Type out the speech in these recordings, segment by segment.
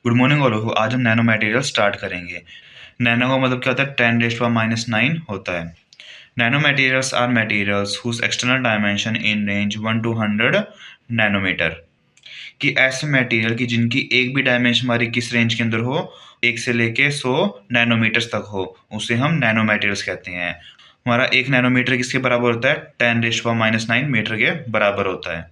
Good morning all of you. आज हम nanomaterial start करेंगे। नैनो का मतलब क्या होता है? 10⁻⁹ होता है। Nanomaterials are materials whose external dimension in range 1 to 100 nanometre. कि ऐसे मटेरियल की जिनकी एक भी डायमेंशन हमारी किस रेंज के अंदर हो, 1 से लेके 100 नैनोमीटर्स तक हो, उसे हम नैनो मटेरियल्स कहते हैं। हमारा 1 नैनोमीटर किसके बराबर होता है? 10⁻⁹ मीटर के बराबर होता है।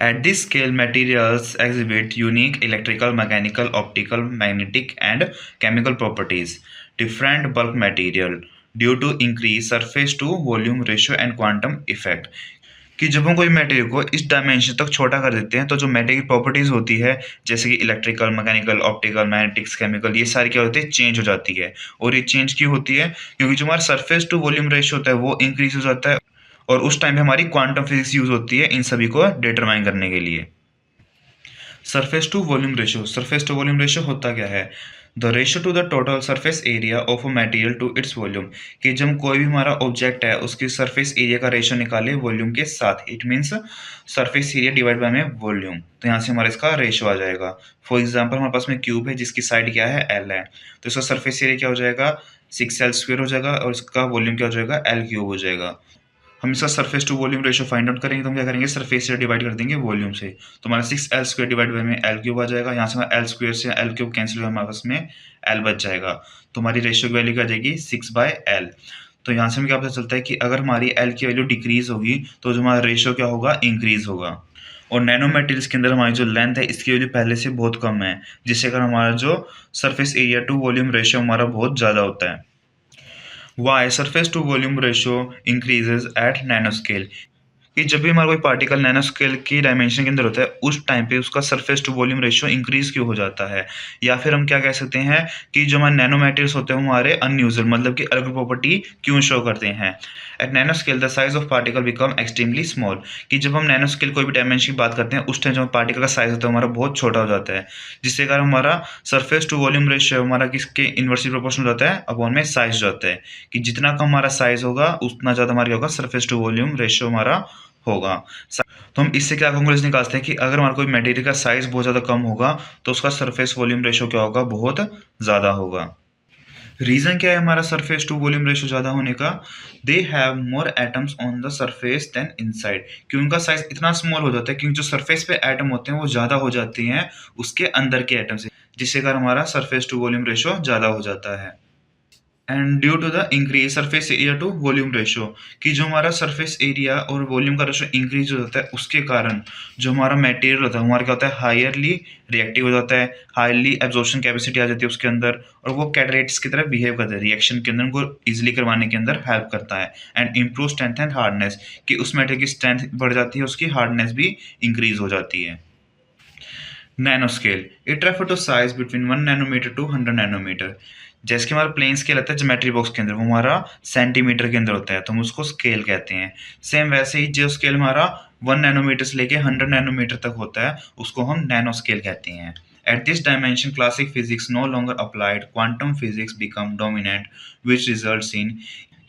At this scale, materials exhibit unique electrical, mechanical, optical, magnetic, and chemical properties. Different bulk material due to increased surface to volume ratio and quantum effect. कि जब हम कोई मटेरियल को इस डायमेंशन तक छोटा कर देते हैं तो जो मटेरियल की प्रॉपर्टीज होती है, जैसे कि electrical, mechanical, optical, magnetics, chemical, ये सारी क्या होती है? चेंज हो जाती है। और ये चेंज क्यों होती है? क्योंकि जो हमारा सरफेस टू वॉल्यूम रेशियो होता है वो इंक्रीज हो जाता है, और उस टाइम पे हमारी क्वांटम फिजिक्स यूज होती है इन सभी को डिटरमाइन करने के लिए। Surface to volume ratio. Surface to volume ratio होता क्या है? The ratio to the total surface area of a material to its volume. कि जब कोई भी हमारा ऑब्जेक्ट है उसकी सरफेस एरिया का रेशियो निकाले वॉल्यूम के साथ, it means surface area divide by में वॉल्यूम, तो यहाँ से हमारा इसका रेशियो आ जाएगा। फॉर एग्जाम्पल हमारे पास में क्यूब है जिसकी साइड क्या है? एल है, तो इसका सरफेस एरिया क्या हो जाएगा? 6L² हो जाएगा, और इसका वॉल्यूम क्या हो जाएगा? L³ हो जाएगा। हम इसका surface to volume ratio find out करेंगे तो हम क्या करेंगे? सरफेस से डिवाइड कर देंगे वॉल्यूम से, तो हमारा 6L² डिवाइड बाय में L³ आ जाएगा। यहाँ से हमारा L² से L³ कैंसिल हुआ, हमारे पास में L बच जाएगा, तो हमारी रेशियो की वैल्यू क्या आ जाएगी? 6/L। तो यहाँ से हमें क्या पता चलता है कि अगर हमारी L की वैल्यू डिक्रीज होगी तो जो हमारा रेशियो क्या होगा? इंक्रीज होगा। और नैनो मटेरियल्स के अंदर हमारी जो लेंथ है इसकी वैल्यू पहले से बहुत कम है, जिससे कारण हमारा जो surface area to volume ratio हमारा बहुत ज़्यादा होता है। Why surface to volume ratio increases at nanoscale? कि जब भी हमारा कोई पार्टिकल नैनो स्केल की डायमेंशन के अंदर होता है उस टाइम पे उसका surface to volume ratio increase क्यों हो जाता है? या फिर हम क्या कह सकते हैं कि जो हमारे नैनो मटेरियल्स होते हैं वो हमारे अनयूजुअल, मतलब कि अलग प्रॉपर्टी क्यों शो करते हैं? At nanoscale the size of particle become extremely small. कि जब हम नैनो स्केल कोई भी डायमेंशन की बात करते हैं उस टाइम जो पार्टिकल का साइज होता है हमारा बहुत छोटा हो जाता है, जिससे कारण हमारा सरफेस टू वॉल्यूम रेशियो हमारा किसके इन्वर्सली प्रोपोर्शनल होता है? अपॉन में साइज जाता है। कि जितना कम हमारा साइज होगा उतना ज़्यादा हमारा क्या होगा? सरफेस टू वॉल्यूम रेशियो हमारा होगा। तो हम इससे क्या कंक्लूजन निकालते हैं कि अगर हमारा कोई मटेरियल का साइज बहुत ज़्यादा कम होगा तो उसका सरफेस वॉल्यूम रेशियो क्या होगा? बहुत ज़्यादा होगा। रीज़न क्या है हमारा सरफेस टू वॉल्यूम रेशियो ज़्यादा होने का? They have more atoms on the surface than inside. कि उनका साइज इतना स्मॉल हो जाता है क्योंकि जो सरफेस पे एटम होते हैं वो ज़्यादा हो जाते हैं उसके अंदर के एटम से, जिससे कारण हमारा सरफेस टू वॉल्यूम रेशियो ज़्यादा हो जाता है। And due to the increase surface area to volume ratio, कि जो हमारा सरफेस एरिया और वॉल्यूम का रेशियो इंक्रीज हो जाता है उसके कारण जो हमारा मटेरियल होता है हमारा क्या होता है? हायरली रिएक्टिव हो जाता है, हाईली एब्जॉर्प्शन कैपेसिटी आ जाती है उसके अंदर, और वो कैटलिस्ट की तरह बिहेव करता है रिएक्शन के अंदर, उनको इजिली करवाने के अंदर हेल्प करता है। And improve strength and hardness, कि उस मटेरियल की स्ट्रेंथ बढ़ जाती है, उसकी हार्डनेस भी इंक्रीज हो जाती है। Nanoscale it refer to size between 1 nanometre to 100 nanometre. जैसे कि हमारा प्लेन स्केल आता है ज्योमेट्री बॉक्स के अंदर वो हमारा सेंटीमीटर के अंदर होता है, तो हम उसको स्केल कहते हैं। सेम वैसे ही जो स्केल हमारा 1 नैनोमीटर से लेके 100 नैनोमीटर तक होता है उसको हम नैनो स्केल कहते हैं। At this dimension, classic physics no longer applied, quantum physics become dominant, which results in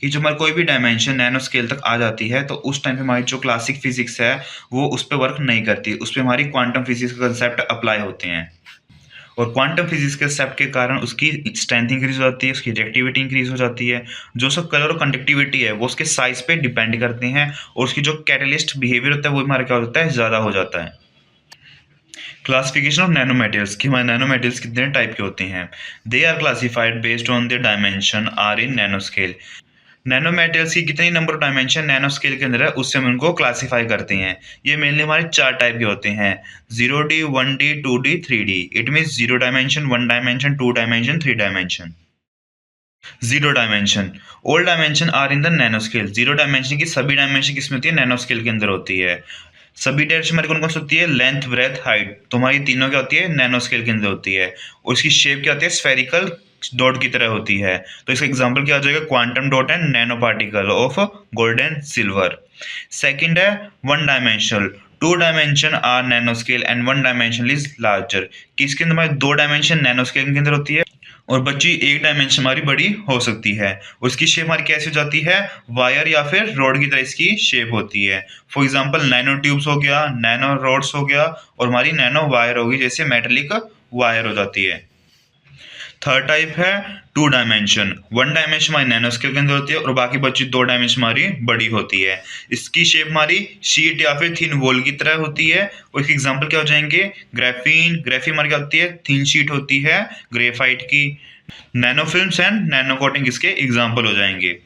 कि जो हमारी कोई भी डायमेंशन नैनो स्केल तक आ जाती है तो उस टाइम पे हमारी जो क्लासिक फिजिक्स है वो उस पर वर्क नहीं करती, उस पर हमारी क्वांटम फिजिक्स के कंसेप्ट अप्लाई होते हैं। और क्वांटम फिजिक्स के कंसेप्ट के कारण उसकी स्ट्रेंथ इंक्रीज हो जाती है, उसकी रिएक्टिविटी इंक्रीज हो जाती है। जो सब कलर और कंडक्टिविटी है वो उसके साइज पे डिपेंड करते हैं, और उसकी जो कैटलिस्ट बिहेवियर होता है वो हमारा क्या होता है? ज़्यादा हो जाता है। क्लासिफिकेशन ऑफ नैनो मटेरियल्स, कि हमारे नैनो मटेरियल्स कितने टाइप के होते हैं? They are classified based on their dimension are in nanoscale. Nanomaterials की कितनी number of dimension nanoscale के अंदर है उससे हम उनको क्लासीफाई करते हैं। ये मेनली हमारे 4 टाइप के होते हैं: 0D, 1D, 2D, 3D। It means 0 dimension, 1 dimension, 2 dimension, 3 dimension. 0 dimension all dimension are in the nanoscale. 0 dimension की सभी डायमेंशन किसमें होती है? नैनो स्केल के अंदर होती है। सभी डायरेक्शन हमारी कौन कौन सी होती है? लेंथ, ब्रेथ, हाइट, तो हमारी तीनों क्या होती है? नैनो स्केल के अंदर होती है। और इसकी शेप क्या होती है? स्फेरिकल डॉट की तरह होती है। तो इसका एग्जांपल क्या हो जाएगा? Quantum dot and nanoparticle of gold and silver. Second है 1 dimensional. 2 dimension are nanoscale and 1 dimension is larger. कि इसके अंदर हमारी 2 डायमेंशन नैनो स्केल के अंदर होती है और बच्ची 1 डायमेंशन हमारी बड़ी हो सकती है। और इसकी शेप हमारी कैसी हो जाती है? वायर या फिर रॉड की तरह इसकी शेप होती है। फॉर एग्जांपल नैनो ट्यूब्स हो गया, नैनो रॉड्स हो गया, और हमारी नैनो वायर होगी जैसे मेटेलिक वायर हो जाती है। थर्ड टाइप है टू डायमेंशन। वन डायमेंशन हमारी नैनो स्केल के अंदर होती है और बाकी बची दो डायमेंशन हमारी बड़ी होती है। इसकी शेप हमारी शीट या फिर थिन वॉल की तरह होती है और इसके एग्जांपल क्या हो जाएंगे, ग्राफीन। ग्राफीन हमारी क्या होती है, थिन शीट होती है ग्रेफाइट की। Nano films and nano coating इसके एग्जांपल हो जाएंगे।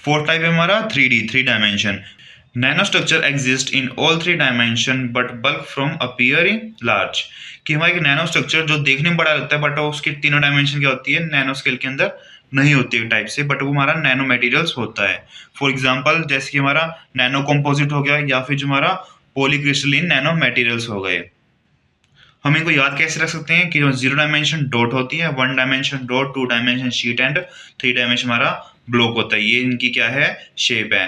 फोर्थ टाइप है हमारा three dimension. Nano structure exist in all three dimension but bulk from appearing large. कि हमारा नैनो स्ट्रक्चर जो देखने में बड़ा लगता है बट उसकी तीनों डायमेंशन क्या होती है, नैनो स्केल के अंदर नहीं होती है टाइप से, बट वो हमारा नैनो मटेरियल्स होता है। फॉर एग्जांपल जैसे कि हमारा नैनो कंपोजिट हो गया या फिर जो हमारा पॉलीक्रिस्टलिन नैनो मटेरियल्स हो गए। हम इनको याद कैसे रख सकते हैं कि जो जीरो डायमेंशन डॉट होती है, one dimension dot, two dimension sheet and three dimension हमारा ब्लॉक होता है। ये इनकी क्या है, शेप है।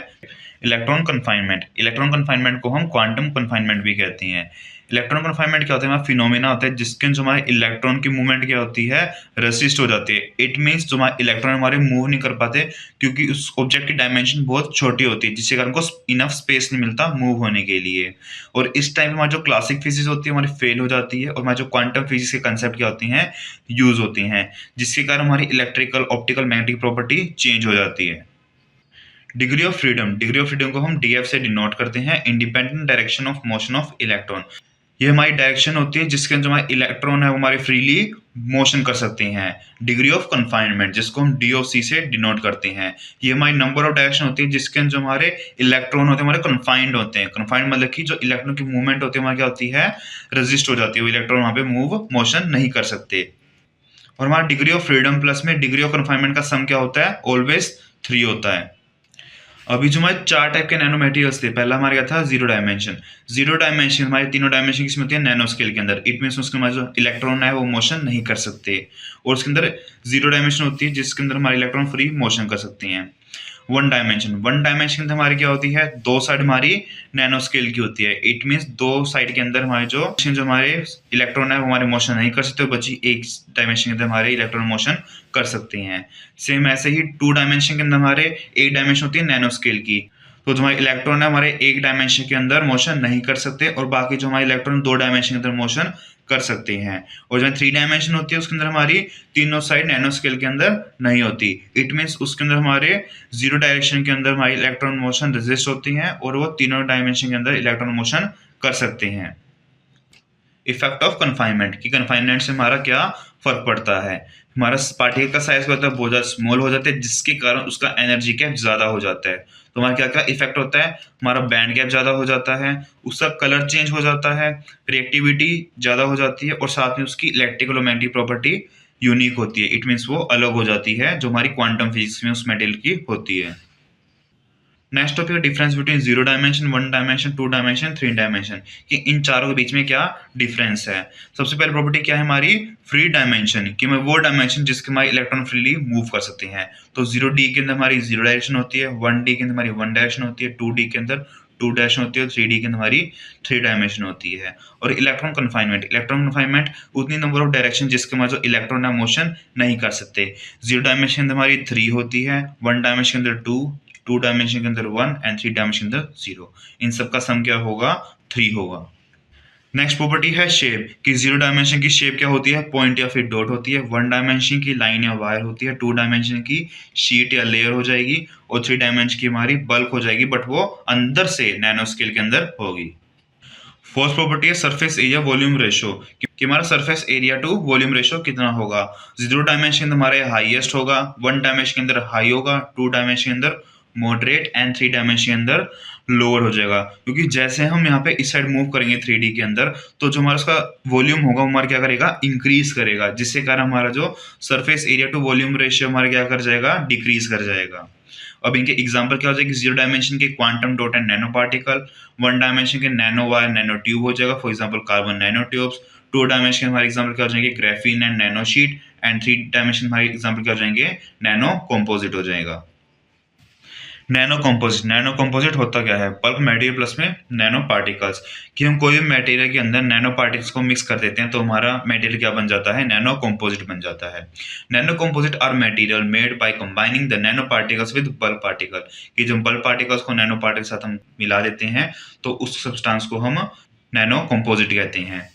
Electron confinement. इलेक्ट्रॉन कन्फाइनमेंट को हम क्वांटम कन्फाइनमेंट भी कहते हैं। इलेक्ट्रॉन कन्फाइनमेंट क्या होता है, हमारा फिनोमिना होता है जिसके जो हमारे इलेक्ट्रॉन की मूवमेंट क्या होती है, रेसिस्ट हो जाती है। इट मीन्स जो हमारे इलेक्ट्रॉन हमारे मूव नहीं कर पाते क्योंकि उस ऑब्जेक्ट की डायमेंशन बहुत छोटी होती है जिसके कारण को इनफ स्पेस नहीं मिलता मूव होने के लिए। और इस टाइम हमारी जो क्लासिक फिजिक्स होती है हमारी फेल हो जाती है और हमारी जो क्वांटम फिजिक्स के कंसेप्ट क्या होती हैं, यूज होती हैं, जिसके कारण हमारी electrical optical magnetic property change हो जाती है। Degree of freedom. Degree of freedom को हम डीएफ से डिनोट करते हैं, independent direction of motion of electron. ये हमारी डायरेक्शन होती है जिसके अंदर हमारे इलेक्ट्रॉन है वो हमारे फ्रीली मोशन कर सकते हैं। डिग्री ऑफ कन्फाइनमेंट जिसको हम डी ऑफ सी से डिनोट करते हैं, ये हमारी नंबर ऑफ डायरेक्शन होती है जिसके अंदर जो हमारे इलेक्ट्रॉन होते हैं हमारे कन्फाइंड होते हैं। कन्फाइंड मतलब कि जो इलेक्ट्रॉन की मूवमेंट होती है हमारी क्या होती है, रेजिस्ट हो जाती है, वो इलेक्ट्रॉन वहाँ पे मूव मोशन नहीं कर सकते। और हमारा डिग्री ऑफ फ्रीडम प्लस में डिग्री ऑफ कन्फाइनमेंट का सम क्या होता है, ऑलवेज 3 होता है। अभी जो हमारे 4 टाइप के नैनो मटेरियल्स थे, पहला हमारे क्या था, जीरो डायमेंशन। जीरो डायमेंशन हमारे तीनों डायमेंशन किसमें होती है, नैनो स्केल के अंदर। इट मीन्स उसके हमारे जो इलेक्ट्रॉन है वो मोशन नहीं कर सकते। और उसके अंदर जीरो डायमेंशन होती है जिसके अंदर हमारे इलेक्ट्रॉन फ्री मोशन कर सकते हैं। One dimension. वन डायमेंशन के अंदर हमारी क्या होती है, दो साइड हमारी नैनो स्केल की होती है। इट मीन्स दो साइड के अंदर हमारे जो हमारे इलेक्ट्रॉन है वो हमारे मोशन नहीं कर सकते, बची एक डायमेंशन के अंदर हमारे इलेक्ट्रॉन मोशन कर सकते हैं। सेम ऐसे ही टू डायमेंशन के अंदर हमारे एक डायमेंशन होती है नैनो स्केल की, तो जो हमारे इलेक्ट्रॉन है हमारे एक डायमेंशन के अंदर मोशन नहीं कर सकते और बाकी जो हमारे इलेक्ट्रॉन दो डायमेंशन के अंदर मोशन कर सकते हैं। और जो थ्री डायमेंशन होती है उसके अंदर हमारी तीनों साइड नैनो स्केल के अंदर नहीं होती। इट मीन्स उसके अंदर हमारे जीरो डायरेक्शन के अंदर हमारी इलेक्ट्रॉन मोशन रेजिस्ट होती हैं और वो तीनों डायमेंशन के अंदर इलेक्ट्रॉन मोशन कर सकते हैं। इफेक्ट ऑफ कन्फाइनमेंट, कि कन्फाइनमेंट से हमारा क्या फर्क पड़ता है। हमारा पार्टिकल का साइज होता है बहुत ज़्यादा स्मॉल हो जाता है जिसके कारण उसका एनर्जी गैप ज़्यादा हो जाता है। तो हमारा क्या क्या इफेक्ट होता है, हमारा बैंड गैप ज़्यादा हो जाता है, उसका कलर चेंज हो जाता है, रिएक्टिविटी ज़्यादा हो जाती है और साथ में उसकी इलेक्ट्रिकल और मैग्नेटिक प्रॉपर्टी यूनिक होती है। इट मीन्स वो अलग हो जाती है जो हमारी क्वांटम फिजिक्स में उस मेटेरियल की होती है। नेक्स्ट टॉपिक है difference between zero dimension, one dimension, two dimension, three dimension, कि इन चारों के बीच में क्या डिफरेंस है। सबसे पहले प्रॉपर्टी क्या है हमारी, फ्री डायमेंशन, कि मैं वो डायमेंशन जिसके हमारे इलेक्ट्रॉन फ्रीली मूव कर सकते हैं। तो जीरो डी के अंदर हमारी जीरो डायरेक्शन होती है, वन डी के अंदर हमारी वन डायरेक्शन होती है, टू डी के अंदर टू डायरेक्शन होती है, थ्री डी के अंदर हमारी थ्री डायमेंशन होती है। और इलेक्ट्रॉन कन्फाइनमेंट, इलेक्ट्रॉन कन्फाइनमेंट उतनी नंबर ऑफ डायरेक्शन जिसके हमारे जो इलेक्ट्रॉन है मोशन नहीं कर सकते। जीरो डायमेंशन के अंदर हमारी 3 होती है, वन डायमेंशन के अंदर 2, टू डायमेंशन के अंदर 1 एंड थ्री डायमेंशन के अंदर 0। इन सब का सम क्या होगा, 3 होगा। नेक्स्ट प्रॉपर्टी है शेप, कि जीरो डायमेंशन की शेप क्या होती है, पॉइंट या फिर डॉट होती है, वन डायमेंशन की लाइन या वायर होती है, टू डायमेंशन की शीट या लेयर हो जाएगी और थ्री डायमेंशन की हमारी बल्क हो जाएगी बट वो अंदर से नैनो स्केल के अंदर होगी। फोर्थ प्रॉपर्टी है सरफेस एरिया वॉल्यूम रेशो, कि हमारा surface area to volume ratio कितना होगा। जीरो डायमेंशन के अंदर हमारे हाईएस्ट होगा, वन डायमेंशन के अंदर हाई होगा, टू डायमेंशन के अंदर मॉडरेट एंड थ्री डायमेंशन के अंदर लोअर हो जाएगा। क्योंकि जैसे हम यहाँ पे इस साइड मूव करेंगे 3D के अंदर तो जो हमारा उसका वॉल्यूम होगा हमारा क्या करेगा, इंक्रीज करेगा, जिससे कारण हमारा जो surface area to volume ratio हमारा क्या कर जाएगा, डिक्रीज कर जाएगा। अब इनके एग्जांपल क्या हो जाएगी, जीरो डायमेंशन के quantum dot and nanoparticle, one dimension के नैनो वायर नैनो ट्यूब हो जाएगा, for example carbon nano tubes, two dimension हमारे एग्जांपल क्या हो जाएंगे, graphene and nanosheet, and three dimension हमारे एग्जांपल क्या हो जाएंगे, नैनो कंपोजिट हो जाएगा। नैनो कंपोजिट, नैनो कंपोजिट होता क्या है, बल्क मटेरियल प्लस में नैनो पार्टिकल्स, कि हम कोई भी मटेरियल के अंदर नैनो पार्टिकल्स को मिक्स कर देते हैं तो हमारा मटेरियल क्या बन जाता है, नैनो कंपोजिट बन जाता है। Nanocomposite are material made by combining the nano particles with bulk particle, कि जब बल्क पार्टिकल्स को नैनो पार्टिकल के साथ हम मिला देते हैं तो उस सब्सटेंस को हम नैनो कंपोजिट कहते हैं।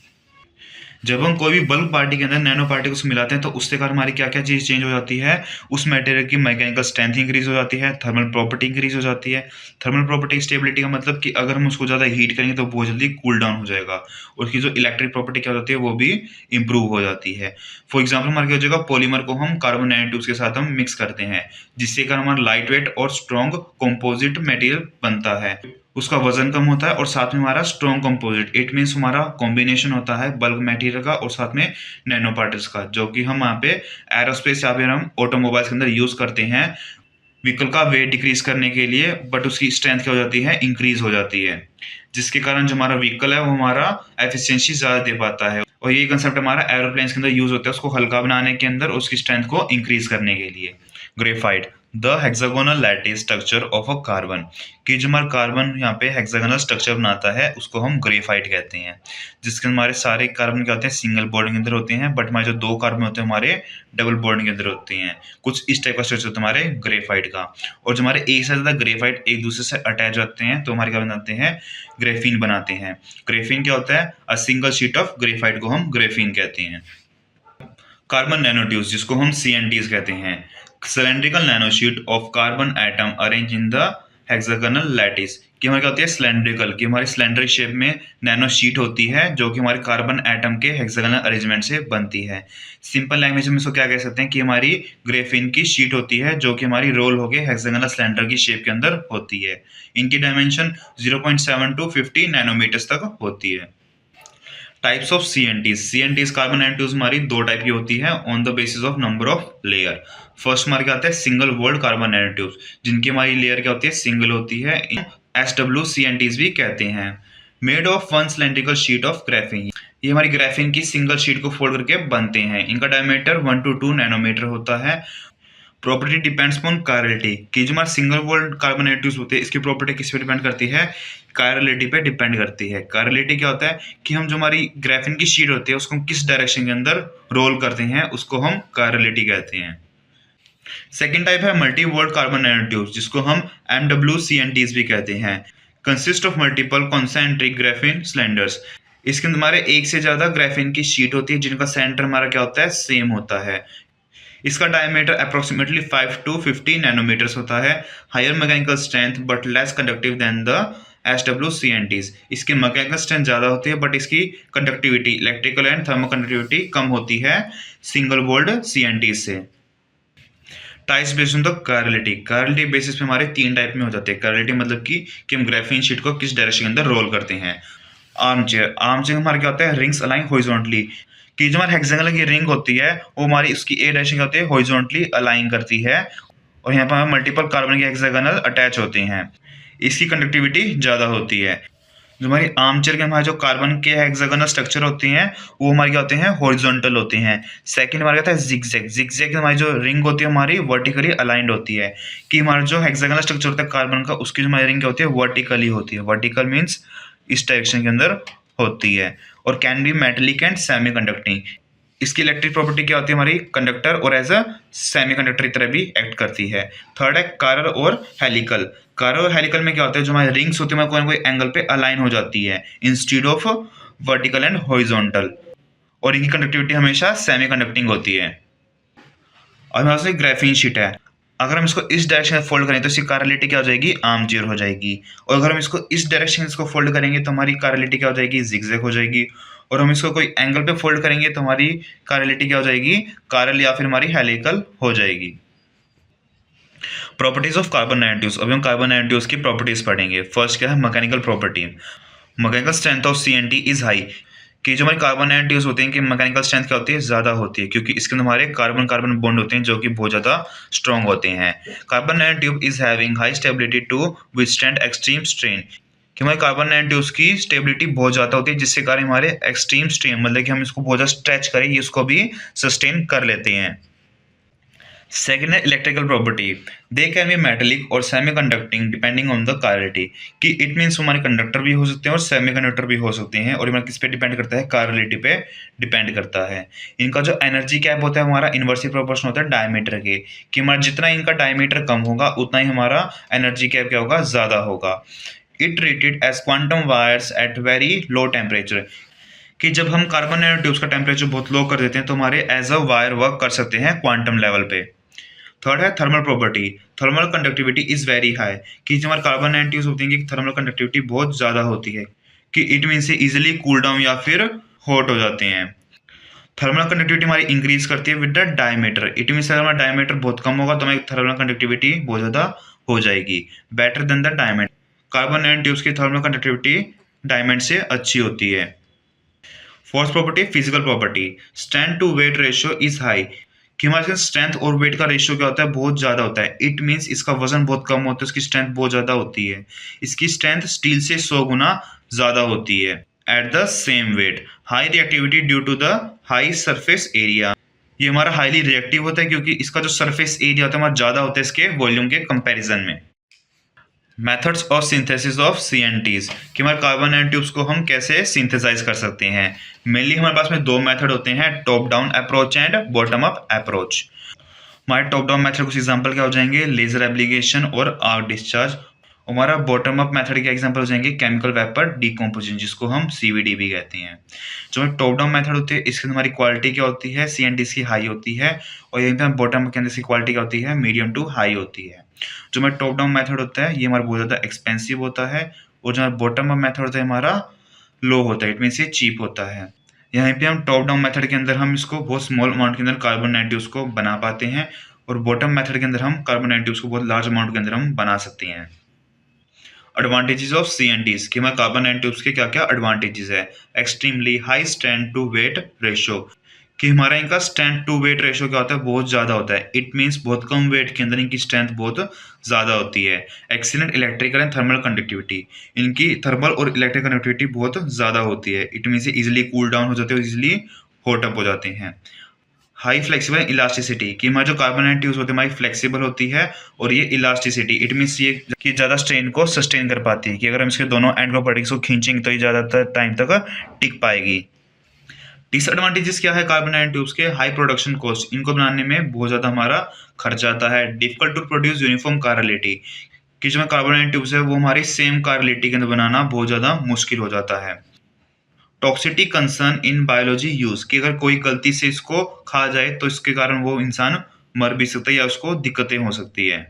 जब हम कोई भी बल्क पार्टी के अंदर नैनो पार्टिकल्स मिलाते हैं तो उसके कारण हमारी क्या क्या चीज़ चेंज हो जाती है, उस मटेरियल की मैकेनिकल स्ट्रेंथ इंक्रीज हो जाती है, थर्मल प्रॉपर्टी इंक्रीज हो जाती है। थर्मल प्रॉपर्टी स्टेबिलिटी का मतलब कि अगर हम उसको ज़्यादा हीट करेंगे तो बहुत जल्दी कूल डाउन हो जाएगा। उसकी जो इलेक्ट्रिक प्रॉपर्टी क्या होती है वो भी इंप्रूव हो जाती है। फॉर एग्जाम्पल हमारे क्या हो जाएगा, पॉलीमर को हम कार्बन नैनोट्यूब्स के साथ हम मिक्स करते हैं, जिससे कारण हमारा लाइट वेट और स्ट्रॉन्ग कॉम्पोजिट मटेरियल बनता है। उसका वजन कम होता है और साथ में हमारा स्ट्रॉन्ग कंपोजिट, इट मीन्स हमारा कॉम्बिनेशन होता है बल्क मटेरियल का और साथ में नैनो पार्टिकल्स का, जो कि हम वहाँ पे एरोस्पेस या फिर हम ऑटोमोबाइल्स के अंदर यूज करते हैं व्हीकल का वेट डिक्रीज करने के लिए, बट उसकी स्ट्रेंथ क्या हो जाती है, इंक्रीज हो जाती है, जिसके कारण जो हमारा व्हीकल है वो हमारा एफिशिएंसी ज़्यादा दे पाता है। और ये कंसेप्ट हमारा एरोप्लेन्स के अंदर यूज होता है उसको हल्का बनाने के अंदर, उसकी स्ट्रेंथ को इंक्रीज करने के लिए। Graphite, the hexagonal lattice structure of a carbon, कि जो हमारा कार्बन यहाँ पे हेक्सागोनल स्ट्रक्चर बनाता है उसको हम ग्रेफाइट कहते हैं, जिसके हमारे सारे कार्बन क्या होते हैं, सिंगल बॉन्ड के अंदर होते हैं, बट हमारे जो दो कार्बन होते हैं हमारे डबल बॉन्ड के अंदर होते हैं। कुछ इस टाइप का स्ट्रक्चर होता है हमारे ग्रेफाइट का। और जो हमारे एक से ज़्यादा ग्रेफाइट एक दूसरे से अटैच होते हैं तो हमारे क्या बनाते हैं, ग्रेफीन बनाते हैं। ग्रेफीन क्या होता है, a single sheet of graphite को हम ग्रेफीन कहते हैं। कार्बन नैनोट्यूब्स, जिसको हम CNTs कहते हैं, cylindrical nanosheet of carbon atom arrange in the hexagonal lattice, कि हमारी क्या होती है सिलेंड्रिकल, कि हमारी सिलेंडर शेप में नैनो शीट होती है जो कि हमारे कार्बन एटम के हेक्सागोनल अरेंजमेंट से बनती है। सिंपल लैंग्वेज में इसको क्या कह सकते हैं कि हमारी ग्रेफिन की शीट होती है जो कि हमारी रोल होके हेक्सागोनल सिलेंडर की शेप के अंदर होती है। इनकी डायमेंशन 0.7 to 50 नैनोमीटर्स तक होती है। Types of CNTs carbon nanotubes हमारी दो टाइप की होती है on the basis of number of layer. First हमारे क्या आता है, सिंगल वॉल्ड कार्बन नैनोट्यूब्स, जिनकी हमारी लेयर क्या होती है, सिंगल होती है, SWCNTs भी कहते हैं। Made of one cylindrical sheet of graphene, ये हमारी ग्राफीन की सिंगल शीट को फोल्ड करके बनते हैं। इनका डायमीटर 1 to 2 नैनोमीटर होता है। प्रॉपर्टी डिपेंड्स अपॉन कायरलिटी, कि जो हमारे सिंगल वॉल्ड कार्बन नैनोट्यूब्स होते हैं इसकी प्रॉपर्टी किस पे डिपेंड करती है, कायरलिटी पे डिपेंड करती है। कायरलिटी क्या होता है कि हम जो हमारी ग्राफीन की शीट होती है उसको हम किस डायरेक्शन के अंदर रोल करते हैं उसको हम कायरलिटी कहते हैं। सेकेंड टाइप है मल्टी वॉल्ड कार्बन नैनोट्यूब्स, जिसको हम MWCNTs भी कहते हैं। Consist of multiple concentric graphene cylinders, इसके अंदर हमारे एक से ज्यादा ग्राफीन की शीट होती है जिनका सेंटर हमारा क्या होता है, सेम होता है। इसका डायमीटर अप्रोक्सीमेटली 5 to 50 नैनोमीटर्स होता है। Higher mechanical strength but less conductive than the SWCNTs, इसकी मैकेनिकल स्ट्रेंथ ज़्यादा होती है बट इसकी conductivity, electrical and thermal conductivity कम होती है सिंगल वोल्ड CNTs से। Types based on the chirality, chirality basis पे हमारे तीन टाइप में हो जाते हैं। कायरलिटी मतलब कि हम ग्राफीन शीट को किस डायरेक्शन के अंदर रोल करते हैं। आर्म चेयर, आर्म चेयर हमारा क्या होता है, रिंग्स अलाइन हॉरिजॉन्टली, कि जो हमारे हेक्सागोनल की रिंग होती है वो हमारी उसकी ए डायरेक्शन क्या होती है, हॉरिजॉन्टली अलाइन करती है, और यहाँ पर हमें मल्टीपल कार्बन के हेक्सागोनल अटैच होते हैं। इसकी कंडक्टिविटी ज़्यादा होती है। जो हमारी आर्म चेयर के हमारे जो कार्बन के हेक्सागोनल स्ट्रक्चर होते हैं वो हमारे क्या होते हैं, हॉरिजॉन्टल होते हैं। सेकंड हमारा क्या होता है, जिगजैग, जिगजैग हमारी जो रिंग होती है हमारी वर्टिकली अलाइंड होती है, कि हमारा जो हेक्सागोनल स्ट्रक्चर होता है कार्बन का उसकी जो हमारी रिंग क्या होती है, वर्टिकली होती है। वर्टिकल मीन्स इस डायरेक्शन के अंदर होती है। और can be metallic and semi conducting, इसकी इलेक्ट्रिक प्रॉपर्टी क्या होती है, हमारी कंडक्टर और एज अ सेमी कंडक्टर की तरह भी एक्ट करती है। थर्ड है कायरल और हेलिकल, कायरल और हेलिकल में क्या होता है, जो हमारी रिंग्स होती है कोई ना कोई एंगल पे अलाइन हो जाती है instead of vertical and horizontal, और इनकी कंडक्टिविटी हमेशा सेमी कंडक्टिंग होती है। और हमारे पास ग्राफीन शीट है, अगर हम इसको इस डायरेक्शन में फोल्ड करें तो इसकी कायरलिटी क्या हो जाएगी, आर्म चेयर हो जाएगी। और अगर हम इसको इस डायरेक्शन इसको फोल्ड करेंगे तो हमारी कायरलिटी क्या हो जाएगी, जिगजैग हो जाएगी। और हम इसको कोई एंगल पे फोल्ड करेंगे तो हमारी कायरलिटी क्या हो जाएगी, कायरल या फिर हमारी हेलिकल हो जाएगी। प्रॉपर्टीज ऑफ कार्बन नैनोट्यूब्स, अभी हम कार्बन नैनोट्यूब्स की प्रॉपर्टीज पढ़ेंगे। फर्स्ट क्या है, mechanical property, mechanical strength of CNT is high, कि जो हमारे कार्बन नैनोट्यूब्स होते हैं कि मैकेनिकल स्ट्रेंथ क्या होती है, ज़्यादा होती है, क्योंकि इसके अंदर हमारे कार्बन कार्बन बॉन्ड होते हैं जो कि बहुत ज़्यादा स्ट्रॉन्ग होते हैं। Carbon nanotube is having high stability to withstand extreme strain, कि हमारे कार्बन नैनोट्यूब्स की स्टेबिलिटी बहुत ज़्यादा होती है जिससे कारण हमारे एक्सट्रीम स्ट्रेन मतलब कि हम इसको बहुत ज़्यादा स्ट्रेच करें ये इसको भी सस्टेन कर लेते हैं। सेकेंड है electrical property, they can be metallic और semi conducting depending on the chirality, कि इट मीन्स हमारे कंडक्टर भी हो सकते हैं और सेमी कंडक्टर भी हो सकते हैं, और हमारा किस पे डिपेंड करता है, कायरलिटी पे डिपेंड करता है। इनका जो एनर्जी गैप होता है हमारा इन्वर्सली प्रोपोर्शनल होता है डायमीटर के, कि हमारा जितना इनका डायमीटर कम होगा उतना ही हमारा एनर्जी गैप क्या होगा, ज़्यादा होगा। It treated as quantum wires at very low temperature, कि जब हम कार्बन नैनो ट्यूब्स का टेम्परेचर बहुत लो कर देते हैं तो हमारे एज अ वायर वर्क कर सकते हैं क्वांटम लेवल पे। थर्ड है thermal property. Thermal conductivity is very high, कि जो हमारे कार्बन नैनो ट्यूब्स होती हैं कि थर्मल कंडक्टिविटी बहुत ज़्यादा होती है, कि इट मीन से इजिली कूल डाउन या फिर हॉट हो जाते हैं। थर्मल कंडक्टिविटी हमारी इंक्रीज करती है with the diameter. It mean अगर हमारा डायमीटर बहुत कम होगा तो हमारी थर्मल कंडक्टिविटी बहुत ज़्यादा हो जाएगी, better than the diamond. Carbon nano tubes की थर्मल कंडक्टिविटी डायमंड से अच्छी होती है। Fourth property physical property, strength to weight ratio is high, कि हमारे स्ट्रेंथ और वेट का रेशियो क्या होता है, बहुत ज़्यादा होता है। इट मीन्स इसका वजन बहुत कम होता है, इसकी स्ट्रेंथ बहुत ज़्यादा होती है। इसकी स्ट्रेंथ स्टील से 100 गुना ज़्यादा होती है at the same weight. High reactivity due to the high surface area, ये हमारा हाईली रिएक्टिव होता है क्योंकि इसका जो सरफेस एरिया होता है हमारा ज़्यादा होता है इसके वॉल्यूम के कंपेरिजन में। Methods of synthesis of CNTs, कि हमारे कार्बन नैनो ट्यूब्स को हम कैसे सिंथेसाइज कर सकते हैं। मेनली हमारे पास में दो मेथड होते हैं, top down approach and bottom up approach. हमारे टॉप डाउन मेथड कुछ एग्जांपल क्या हो जाएंगे, लेजर एप्लीकेशन और आर्क डिस्चार्ज। हमारा बॉटम अप मेथड के एग्जांपल हो जाएंगे केमिकल वेपर डिकम्पोजिशन, जिसको हम CVD भी कहते हैं। जो हमारे टॉप डाउन मेथड होते हैं इसके अंदर हमारी क्वालिटी क्या होती है, CNTs की हाई होती है, और यहीं पर बॉटम अप के अंदर इसकी क्वालिटी क्या होती है, मीडियम टू हाई होती है। जो हमारा टॉप डाउन मेथड होता है ये हमारा बहुत ज़्यादा एक्सपेंसिव होता है, और जो हमारा बॉटम अप मेथड होता है हमारा लो होता है, इट मीन्स ये चीप होता है। यहाँ पे हम टॉप डाउन मेथड के अंदर हम इसको बहुत स्मॉल अमाउंट के अंदर कार्बन नैनो ट्यूब्स को बना पाते हैं, और बॉटम मेथड के अंदर हम कार्बन नैनो ट्यूब्स को बहुत लार्ज अमाउंट के अंदर हम बना सकते हैं। एडवांटेजेस ऑफ CNTs, कि हमारे कार्बन नैनो ट्यूब्स के क्या क्या एडवांटेजेस है। Extremely high strength to weight ratio, कि हमारा इनका स्ट्रेंथ टू वेट रेशियो क्या होता है, बहुत ज़्यादा होता है। इट मीन्स बहुत कम वेट के अंदर इनकी स्ट्रेंथ बहुत ज़्यादा होती है। Excellent electrical and thermal conductivity, इनकी थर्मल और इलेक्ट्रिक कंडक्टिविटी बहुत ज़्यादा होती है। It means easily cool down हो जाते हैं और इजिली हॉट अप हो जाते हैं। हाई फ्लेक्सिबल इलास्टिसिटी, कि हमारे जो कार्बन नैनो ट्यूब्स होते हैं हमारी फ्लेक्सिबल होती है, और ये इलास्टिसिटी इट मीन्स ये कि ज़्यादा स्ट्रेन को सस्टेन कर पाती है, कि अगर हम इसके दोनों एंड को पार्टिकल्स को खींचेंगे तो ये ज़्यादातर टाइम तक टिक पाएगी। डिसएडवांटेजेस क्या है कार्बन नैनो ट्यूब्स के, हाई प्रोडक्शन कॉस्ट, इनको बनाने में बहुत ज़्यादा हमारा खर्च आता है। डिफिकल्ट टू प्रोड्यूस यूनिफॉर्म कार्बोलिटी, कि जो कार्बन नैनो ट्यूब्स है वो हमारी सेम कार्बोलिटी के अंदर बनाना बहुत ज़्यादा मुश्किल हो जाता है। Toxicity concern in biology use, कि अगर कोई गलती से इसको खा जाए तो इसके कारण वो इंसान मर भी सकता है या उसको दिक्कतें हो सकती है।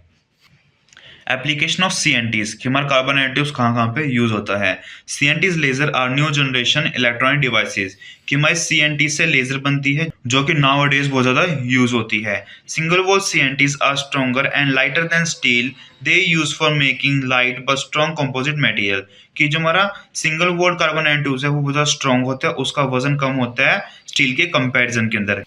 एप्लीकेशन ऑफ CNTs, कि हमारे कार्बन नैनो ट्यूब्स कहाँ कहाँ पे यूज होता है। CNTs laser are new generation electronic devices, कि हमारी CNT से लेजर बनती है जो कि नाउ डेज बहुत ज़्यादा यूज होती है। Single wall CNTs are stronger and lighter than steel, they use for making light but strong composite material, कि जो हमारा single wall carbon nano tubes है वो बहुत ज़्यादा स्ट्रॉन्ग होता है, उसका वजन कम होता है स्टील के कंपैरिजन के अंदर,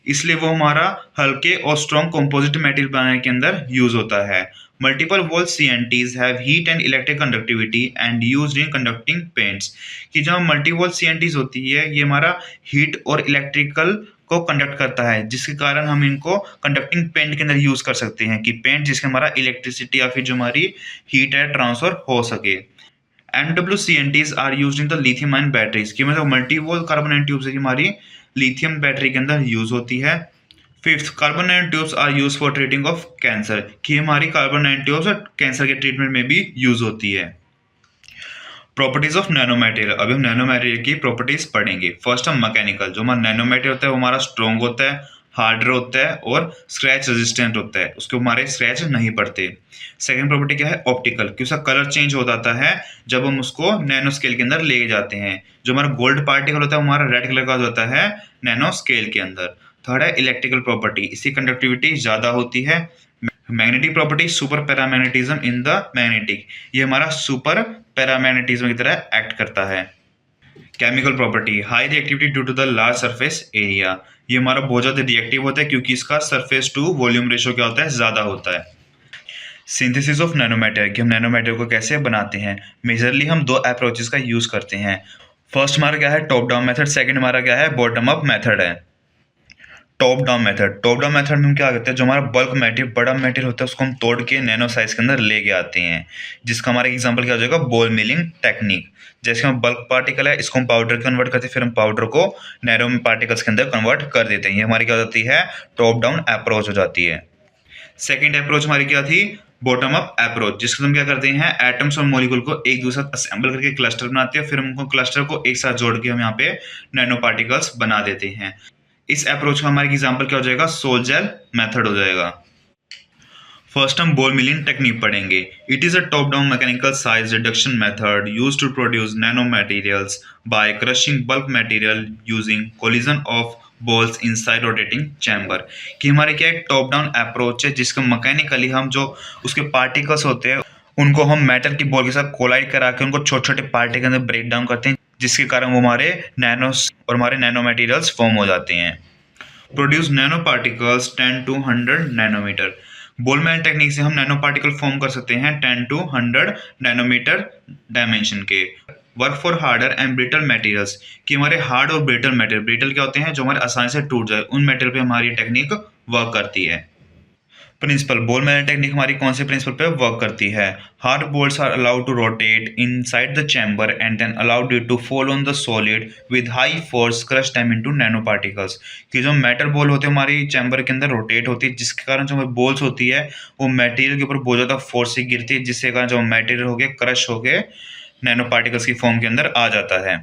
इसलिए वो हमारा हल्के और स्ट्रॉन्ग कंपोजिट मटेरियल बनाने के अंदर यूज होता है। Multiple wall CNTs have heat and electric conductivity and used in conducting paints, कि जो मल्टी वॉल CNTs होती है ये हमारा हीट और इलेक्ट्रिकल को कंडक्ट करता है, जिसके कारण हम इनको कंडक्टिंग पेंट के अंदर यूज कर सकते हैं, कि पेंट जिसके हमारा इलेक्ट्रिसिटी या फिर जो हमारी हीट है ट्रांसफर हो सके। MW CNTs are use in the lithium ion batteries, की मतलब multi wall carbon nano tubes हमारी लिथियम बैटरी के अंदर यूज होती है। Fifth, carbon nano tubes are use for treating of cancer, कि हमारी कार्बन नैनो ट्यूब्स कैंसर के ट्रीटमेंट में भी यूज होती है। प्रॉपर्टीज ऑफ नैनो मटेरियल, अभी हम नैनो मटेरियल की प्रॉपर्टीज पढ़ेंगे। फर्स्ट हम मैकेनिकल, जो हमारा नैनो मटेरियल होता है वो हमारा स्ट्रॉन्ग होता है, हार्डर होता है और स्क्रैच रेजिस्टेंट होता है, उसके हमारे स्क्रैच नहीं पड़ते। सेकंड प्रॉपर्टी क्या है, ऑप्टिकल, कि उसका कलर चेंज हो जाता है जब हम उसको नैनो स्केल के अंदर ले जाते हैं। जो हमारा गोल्ड पार्टिकल होता है वो हमारा रेड कलर का होता है नैनो स्केल के अंदर। थर्ड है इलेक्ट्रिकल प्रॉपर्टी, इसकी कंडक्टिविटी ज़्यादा होती है। Magnetic property, super paramagnetism in the magnetic, ये हमारा सुपर पैरामैग्नेटिज्म की तरह एक्ट करता है। Chemical property, high reactivity due to the large surface area, ये हमारा बहुत ज़्यादा रिएक्टिव होता है क्योंकि इसका सरफेस टू वॉल्यूम रेशियो क्या होता है, ज़्यादा होता है। सिंथेसिस ऑफ नैनो मैटर, कि हम नैनो मैटर को कैसे बनाते हैं। मेजरली हम दो अप्रोचेस का यूज़ करते हैं। फर्स्ट हमारा क्या है, टॉप डाउन मेथड, सेकंड हमारा क्या है, बॉटम अप मेथड है। Top down method, top down method में हम क्या करते हैं, जो हमारा बल्क मटेरियल बड़ा मटेरियल होता है उसको हम तोड़ के नैनो साइज के अंदर लेके आते हैं, जिसका हमारा एग्जांपल क्या हो जाएगा, बॉल मिलिंग टेक्निक। जैसे हम बल्क पार्टिकल है इसको हम पाउडर कन्वर्ट करते हैं, फिर हम पाउडर को नैनो पार्टिकल्स के अंदर कन्वर्ट कर देते हैं। ये हमारी क्या होती है, टॉप डाउन अप्रोच हो जाती है। सेकेंड अप्रोच हमारी क्या थी, बॉटम अप अप्रोच, जिसको हम क्या करते हैं, एटम्स और मॉलिक्यूल को एक दूसरे साथ असेंबल करके क्लस्टर बनाते हैं, फिर हमको क्लस्टर को एक साथ जोड़ के हम यहाँ पे नैनो पार्टिकल्स बना देते हैं। इस अप्रोच का हमारा एग्जाम्पल क्या हो जाएगा, सोल जेल मेथड हो जाएगा। फर्स्ट हम बॉल मिलिंग टेक्निक पढ़ेंगे। It is a top down mechanical size reduction method used to produce nano materials by crushing bulk material using collision of balls inside rotating chamber. कि हमारे क्या एक top down approach है जिसका mechanically हम जो उसके पार्टिकल्स होते हैं उनको हम मेटल की बॉल के साथ कोलाइड करा के उनको छोटे छोटे पार्टिकल के अंदर ब्रेक डाउन करते हैं, जिसके कारण वो हमारे नैनोस और हमारे नैनो मटेरियल्स फॉर्म हो जाते हैं। Produce nano particles 10 to 100 nanometre. Ball milling technique से हम नैनो पार्टिकल फॉर्म कर सकते हैं 10 to 100 नैनोमीटर डायमेंशन के। Work for harder and brittle materials, कि हमारे हार्ड और ब्रिटल मटेरियल, ब्रिटल क्या होते हैं जो हमारे आसानी से टूट जाए, उन मटेरियल पे हमारी टेक्निक वर्क करती है। प्रिंसिपल, बॉल मिलिंग टेक्निक हमारी कौन से प्रिंसिपल पे वर्क करती है। Hard balls are allowed to rotate inside the chamber and then allowed it to fall on the solid with high force crush them into nano particles. कि जो metal ball होती है हमारी चैम्बर के अंदर रोटेट होती है, जिसके कारण जो हमारी बॉल्स होती है वो मटेरियल के ऊपर बहुत ज़्यादा फोर्स से गिरती है, जिसके कारण जो मटेरियल हो गया क्रश हो गए नैनो पार्टिकल्स की फॉर्म के अंदर आ जाता है।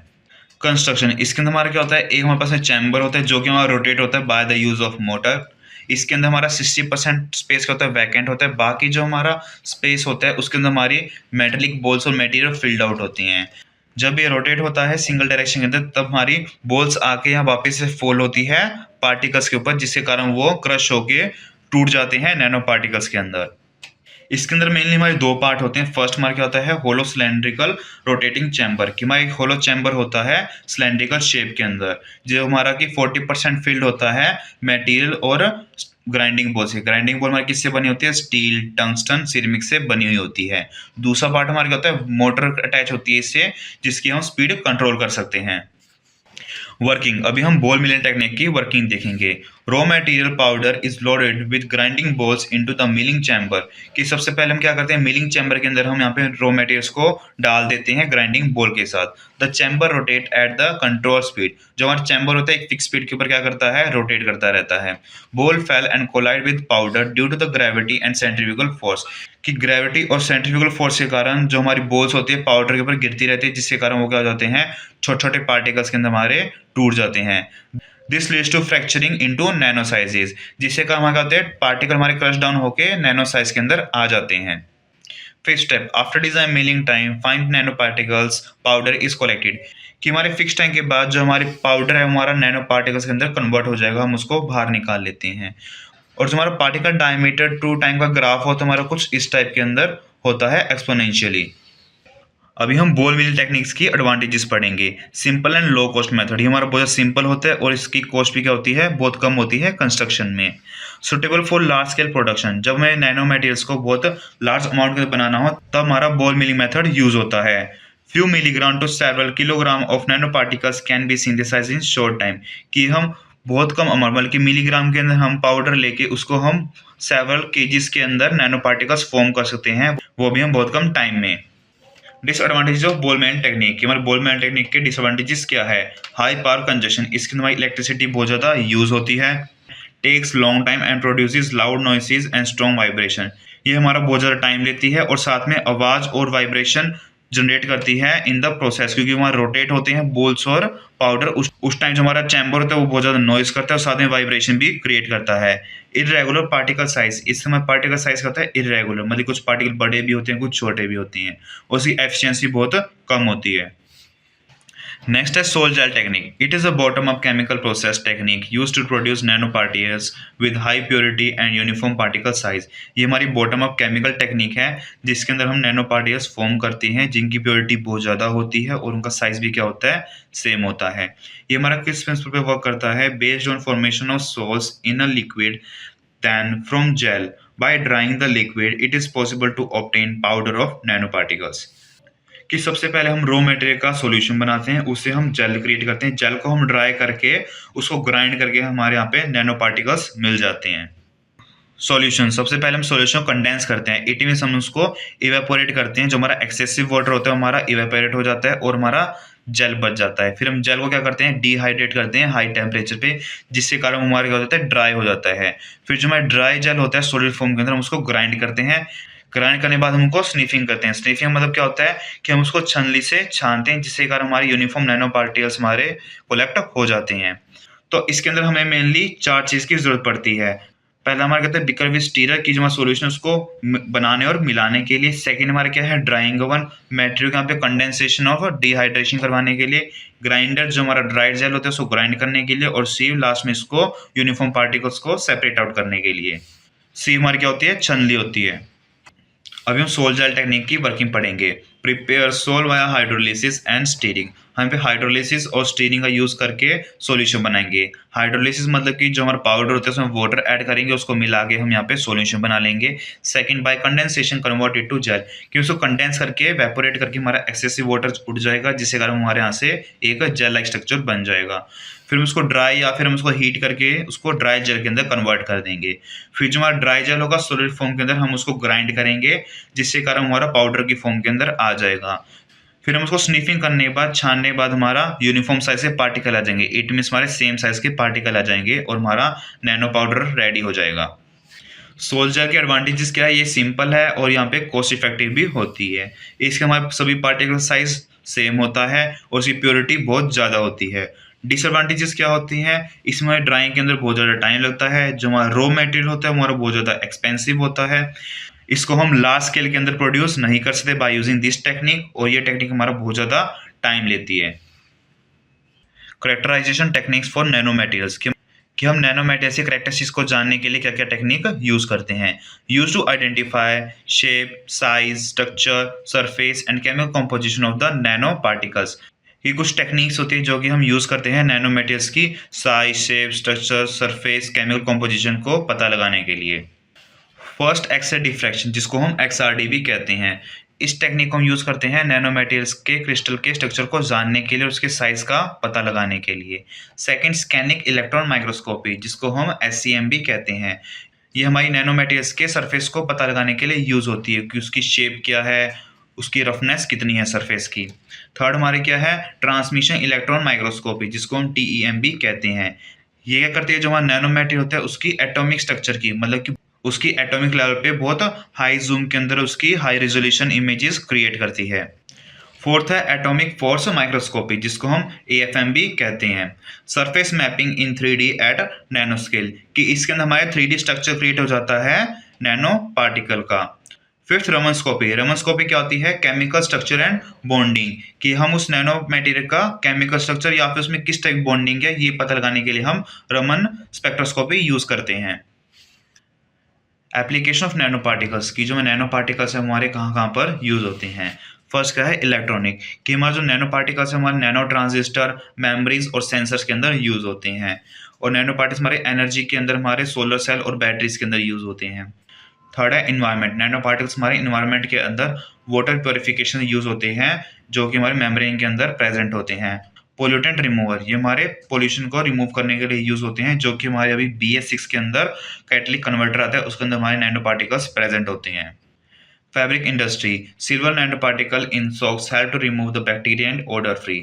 कंस्ट्रक्शन, इसके अंदर हमारा क्या होता है, एक हमारे पास चैम्बर होता है जो कि हमारा रोटेट होता है by the use of motor. इसके अंदर हमारा 60% स्पेस क्या होता है, वैकेंट होता है, बाकी जो हमारा स्पेस होता है उसके अंदर हमारी मेटेलिक बॉल्स और मटेरियल फिल्ड आउट होती हैं। जब ये रोटेट होता है सिंगल डायरेक्शन के अंदर, तब हमारी बॉल्स आके यहाँ वापस से फॉल होती है पार्टिकल्स के ऊपर, जिसके कारण वो क्रश होके टूट जाते हैं नैनो पार्टिकल्स के अंदर। इसके अंदर मेनली हमारे दो पार्ट होते हैं। फर्स्ट हमारा क्या होता है, होलो सिलेंड्रिकल रोटेटिंग चैम्बर, कि हमारा एक होलो चैम्बर होता है सिलेंड्रिकल शेप के अंदर, जो हमारा कि 40% फिल्ड होता है मटेरियल और ग्राइंडिंग बॉल से। ग्राइंडिंग बॉल हमारी किससे बनी होती है, स्टील, टंगस्टन, सिरेमिक से बनी हुई होती है। दूसरा पार्ट हमारा क्या होता है, मोटर अटैच होती है इससे, जिसकी हम स्पीड कंट्रोल कर सकते हैं। वर्किंग, अभी हम बॉल मिलिंग टेक्निक की वर्किंग देखेंगे। Raw material powder is loaded with grinding balls into the milling chamber, कि सबसे पहले हम क्या करते हैं, मिलिंग चैम्बर के अंदर हम यहाँ पे रॉ मटेरियल्स को डाल देते हैं ग्राइंडिंग बॉल के साथ। The chamber rotate at the control speed, जो हमारा चैम्बर होता है एक फिक्स स्पीड के ऊपर क्या करता है, रोटेट करता रहता है। Ball fell and collide with powder due to the gravity and centrifugal force, कि ग्रेविटी और सेंट्रीफ्यूगल फोर्स के कारण जो हमारी बॉल्स होती है पाउडर के ऊपर गिरती रहती है, जिसके कारण वो क्या हो जाते हैं, छोटे छोटे पार्टिकल्स के अंदर हमारे टूट जाते हैं। This leads to fracturing into nano sizes, जिससे क्या हमारे होते हैं पार्टिकल हमारे क्रश डाउन होकर नैनो साइज के अंदर आ जाते हैं। Fifth step, after design milling time fine nano particles powder is collected, कि हमारे फिक्स टाइम के बाद जो हमारी पाउडर है हमारा नैनो पार्टिकल्स के अंदर कन्वर्ट हो जाएगा, हम उसको बाहर निकाल लेते हैं। और जो हमारा पार्टिकल डायमीटर टू टाइम का ग्राफ हो तो हमारा कुछ इस टाइप के अंदर होता है एक्सपोनेंशियली। अभी हम बॉल मिलिंग टेक्निक्स की एडवांटेजेस पढ़ेंगे। Simple and low cost method, ये हमारा बहुत सिंपल होता है और इसकी कॉस्ट भी क्या होती है, बहुत कम होती है कंस्ट्रक्शन में। Suitable for large scale production, जब हमें नैनो मटेरियल्स को बहुत लार्ज अमाउंट में बनाना हो तब हमारा बॉल मिलिंग मेथड यूज होता है। Few milligram to several kilogram of nano particles can be synthesize in short time, कि हम बहुत कम अमाउंट बल्कि मिलीग्राम के अंदर हम पाउडर लेके उसको हम सेवरल केजीज के अंदर नैनो पार्टिकल्स फॉर्म कर सकते हैं, वो भी हम बहुत कम टाइम में। Disadvantages of ball milling technique, हमारे बॉल मिलिंग टेक्निक के डिसएडवांटेजेस क्या है। हाई पावर कंजप्शन, इसके अंदर इलेक्ट्रिसिटी बहुत ज़्यादा यूज होती है। Takes long time and produces loud noises and strong vibration, ये हमारा बहुत ज़्यादा टाइम लेती है और साथ में आवाज़ और वाइब्रेशन जनरेट करती है इन द प्रोसेस, क्योंकि हमारे रोटेट होते हैं बॉल्स और पाउडर, उस टाइम जो हमारा चैम्बर होता है वो बहुत ज़्यादा नॉइज करता है और साथ में वाइब्रेशन भी क्रिएट करता है। इरेगुलर पार्टिकल साइज, इस समय पार्टिकल साइज का होता है इरेगुलर, मतलब कुछ पार्टिकल बड़े भी होते हैं कुछ छोटे भी होते हैं, उसकी एफिशिएंसी बहुत कम होती है। नेक्स्ट है sol gel technique. It is a bottom up chemical process technique use to produce nano particles with high purity and uniform particle size, ये हमारी बॉटम अप केमिकल टेक्निक है जिसके अंदर हम नैनो पार्टिकल्स फॉर्म करते हैं जिनकी प्योरिटी बहुत ज़्यादा होती है और उनका साइज भी क्या होता है, सेम होता है। ये हमारा किस प्रिंसिपल पे वर्क करता है, based on formation of sols in a liquid then from gel by drying the liquid it is possible to obtain powder of nano particles, कि सबसे पहले हम रॉ मटेरियल का सॉल्यूशन बनाते हैं, उससे हम जेल क्रिएट करते हैं, जेल को हम ड्राई करके उसको ग्राइंड करके हमारे यहाँ पे नैनो पार्टिकल्स मिल जाते हैं। सॉल्यूशन, सबसे पहले हम सॉल्यूशन को कंडेंस करते हैं, इट मीन्स हम उसको इवेपोरेट करते हैं, जो हमारा एक्सेसिव वाटर होता है हमारा इवेपोरेट हो जाता है और हमारा जेल बच जाता है। फिर हम जेल को क्या करते हैं, डिहाइड्रेट करते हैं हाई टेम्परेचर पे, जिससे कारण हमारा क्या हो जाता है, ड्राई हो जाता है। फिर जो हमारा ड्राई जेल होता है सॉलिड फॉर्म के अंदर हम उसको ग्राइंड करते हैं, ग्राइंड करने के बाद हम उनको स्निफिंग करते हैं। स्निफिंग मतलब क्या होता है कि हम उसको छलनी से छानते हैं, जिससे कारण हमारे यूनिफॉर्म नैनो पार्टिकल्स हमारे कलेक्ट हो जाते हैं। तो इसके अंदर हमें मेनली 4 चीज़ की ज़रूरत पड़ती है। पहला हमारा कहते हैं बिकर विद स्टीरर की जो हमारा सॉल्यूशन उसको बनाने और मिलाने के लिए। सेकंड हमारा क्या है ड्राइंग ओवन, मटेरियल यहाँ पे कंडेंसेशन ऑफ डिहाइड्रेशन करवाने के लिए। ग्राइंडर जो हमारा ड्राइड जेल होता है उसको ग्राइंड करने के लिए। और सीव लास्ट में इसको यूनिफॉर्म पार्टिकल्स को सेपरेट आउट करने के लिए। सीव हमारी क्या होती है छनली होती है। अभी हम सोल जेल टेक्निक की वर्किंग पढ़ेंगे। Prepare sol via hydrolysis and stirring. हम पे हाइड्रोलिसिस और स्टीरिंग का यूज करके सॉल्यूशन बनाएंगे। हाइड्रोलिसिस मतलब कि जो हमारा पाउडर होता है उसमें वाटर ऐड करेंगे, उसको मिला के हम यहाँ पे सॉल्यूशन बना लेंगे। Second by condensation convert it to gel, कि उसको कंडेंस करके वेपोरेट करके हमारा एक्सेसिव वाटर उड़ जाएगा, जिससे कारण हमारे यहाँ से एक जेल लाइक स्ट्रक्चर बन जाएगा। फिर हम उसको ड्राई या फिर हम उसको हीट करके उसको ड्राई जेल के अंदर कन्वर्ट कर देंगे। फिर जो हमारा ड्राई जेल होगा सॉलिड फॉर्म के अंदर हम उसको ग्राइंड करेंगे, जिससे कारण हमारा पाउडर की फॉर्म के अंदर आ जाएगा। फिर हम उसको स्निफिंग करने के बाद छानने के बाद हमारा यूनिफॉर्म साइज के पार्टिकल आ जाएंगे। इट मीन्स हमारे सेम साइज के पार्टिकल आ जाएंगे और हमारा नैनो पाउडर रेडी हो जाएगा। सोल जेल के एडवांटेजेस क्या है, ये सिंपल है और यहाँ पे कॉस्ट इफेक्टिव भी होती है। इसके हमारे सभी पार्टिकल साइज सेम होता है और उसकी प्योरिटी बहुत ज़्यादा होती है। डिसएडवांटेजेस क्या होती हैं, इसमें ड्राइंग के अंदर बहुत ज़्यादा टाइम लगता है। जो हमारा रॉ मटेरियल होता है हमारा बहुत ज़्यादा एक्सपेंसिव होता है। इसको हम लार्ज स्केल के अंदर प्रोड्यूस नहीं कर सकते बाय यूजिंग दिस टेक्निक, और ये टेक्निक हमारा बहुत ज़्यादा टाइम लेती है। Characterization techniques for nano materials, कि हम नैनो मटेरियल्स के करेक्टरिस्टिक्स को जानने के लिए क्या क्या टेक्निक यूज करते हैं। Use to identify shape, size, structure, surface and chemical composition of the nano particles. ये कुछ टेक्निक्स होती है जो कि हम यूज करते हैं नैनो मटेरियल्स की size, shape, structure, surface, chemical composition को पता लगाने के लिए। फर्स्ट एक्स रे डिफ्रैक्शन, जिसको हम XRD भी कहते हैं। इस टेक्निक को हम यूज़ करते हैं नैनो मटेरियल्स के क्रिस्टल के स्ट्रक्चर को जानने के लिए और उसके साइज का पता लगाने के लिए। सेकंड स्कैनिंग इलेक्ट्रॉन माइक्रोस्कोपी, जिसको हम SEM भी कहते हैं। ये हमारी नैनो मटेरियल्स के सरफेस को पता लगाने के लिए यूज़ होती है कि उसकी शेप क्या है, उसकी रफनेस कितनी है सरफेस की। थर्ड हमारे क्या है ट्रांसमिशन इलेक्ट्रॉन माइक्रोस्कोपी, जिसको हम TEM भी कहते हैं। ये क्या करती है जो हमारा नैनो मटेरियल होता है उसकी एटॉमिक स्ट्रक्चर की, मतलब कि उसकी एटॉमिक लेवल पे बहुत हाई जूम के अंदर उसकी हाई रेजोल्यूशन इमेजेस क्रिएट करती है। फोर्थ है एटॉमिक फोर्स माइक्रोस्कोपी, जिसको हम AFM भी कहते हैं। सरफेस मैपिंग इन 3D एट नैनो स्केल, कि इसके अंदर हमारे 3D स्ट्रक्चर क्रिएट हो जाता है नैनो पार्टिकल का। फिफ्थ रमनस्कोपी, रमनस्कोपी क्या होती है केमिकल स्ट्रक्चर एंड बॉन्डिंग, कि हम उस नैनो मटेरियल का केमिकल स्ट्रक्चर या फिर उसमें किस टाइप बॉन्डिंग है ये पता लगाने के लिए हम रमन स्पेक्ट्रोस्कोपी यूज करते हैं। एप्लीकेशन ऑफ नैनो पार्टिकल्स, की जो नैनो पार्टिकल्स है हमारे कहाँ कहाँ पर यूज होते हैं। फर्स्ट क्या है इलेक्ट्रॉनिक, कि हमारे जो नैनो पार्टिकल्स है हमारे नैनो ट्रांजिस्टर, मेमोरीज और सेंसर्स के अंदर यूज होते हैं। और नैनो पार्टिकल्स हमारे एनर्जी के अंदर हमारे सोलर सेल और बैटरीज के अंदर यूज होते हैं। थर्ड है इन्वायरमेंट, नैनो पार्टिकल्स हमारे इन्वायरमेंट के अंदर वाटर प्योरिफिकेशन यूज होते हैं, जो कि हमारे मेम्ब्रेन के अंदर प्रेजेंट होते हैं। पोल्यूटेंट रिमूवर, ये हमारे पोल्यूशन को रिमूव करने के लिए यूज होते हैं, जो कि हमारे अभी BS6 के अंदर कैटलिक कन्वर्टर आता है उसके अंदर हमारे नैनो पार्टिकल्स प्रेजेंट होते हैं। Fabric industry, silver nano particle in socks help to remove the bacteria and odour free,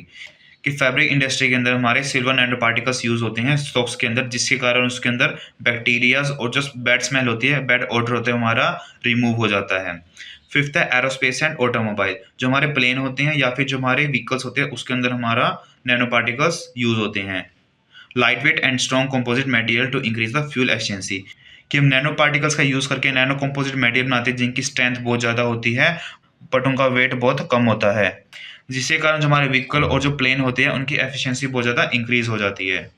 कि फैब्रिक इंडस्ट्री के अंदर हमारे सिल्वर नैनो पार्टिकल्स यूज होते हैं सॉक्स के अंदर, जिसके कारण उसके अंदर बैक्टीरियाज और जो बैड स्मेल होती है, बैड ओडर होते हैं, हमारा रिमूव हो जाता है। फिफ्थ है एरोस्पेस एंड ऑटोमोबाइल, जो हमारे प्लेन होते हैं या फिर जो हमारे व्हीकल्स होते हैं उसके अंदर हमारा नैनो पार्टिकल्स यूज होते हैं। Light weight and strong composite material to increase the fuel efficiency, कि हम नैनो पार्टिकल्स का यूज करके नैनो कंपोजिट मटेरियल बनाते हैं जिनकी स्ट्रेंथ बहुत ज़्यादा होती है बट उनका वेट बहुत कम होता है, जिसके कारण जो हमारे व्हीकल और जो प्लेन होते हैं उनकी एफिशिएंसी बहुत ज़्यादा इंक्रीज हो जाती है।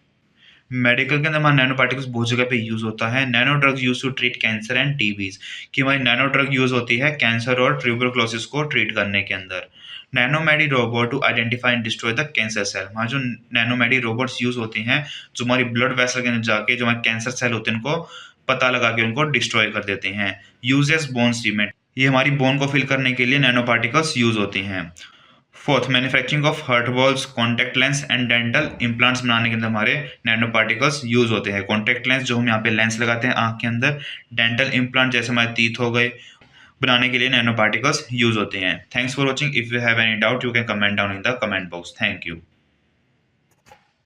मेडिकल के अंदर हमारा नैनो पार्टिकल्स बहुत जगह पे यूज होता है। Nano drugs use to treat cancer and TBs, कि हमारी नैनो ड्रग यूज होती है कैंसर और ट्यूबरक्लोसिस को ट्रीट करने के अंदर। नैनोमेडी robot to identify and destroy the cancer cell, हमारे जो नैनोमेडी रोबोट्स यूज होते हैं जो हमारी ब्लड वेसल के अंदर जाके जो हमारे कैंसर सेल होते हैं उनको पता लगा के उनको डिस्ट्रॉय कर देते हैं। यूज एज बोन सीमेंट, ये हमारी बोन को फिल करने के लिए नैनो पार्टिकल्स यूज होते हैं। Fourth manufacturing of heart walls, contact lens and dental implants बनाने के अंदर हमारे नैनो पार्टिकल्स यूज होते हैं। कॉन्टैक्ट लेंस जो हम यहाँ पे लेंस लगाते हैं आंख के अंदर, डेंटल इम्प्लांट जैसे हमारे टीथ हो गए बनाने के लिए नैनो पार्टिकल्स यूज होते हैं। Thanks for watching. If you have any doubt you can comment down in the comment box. Thank you.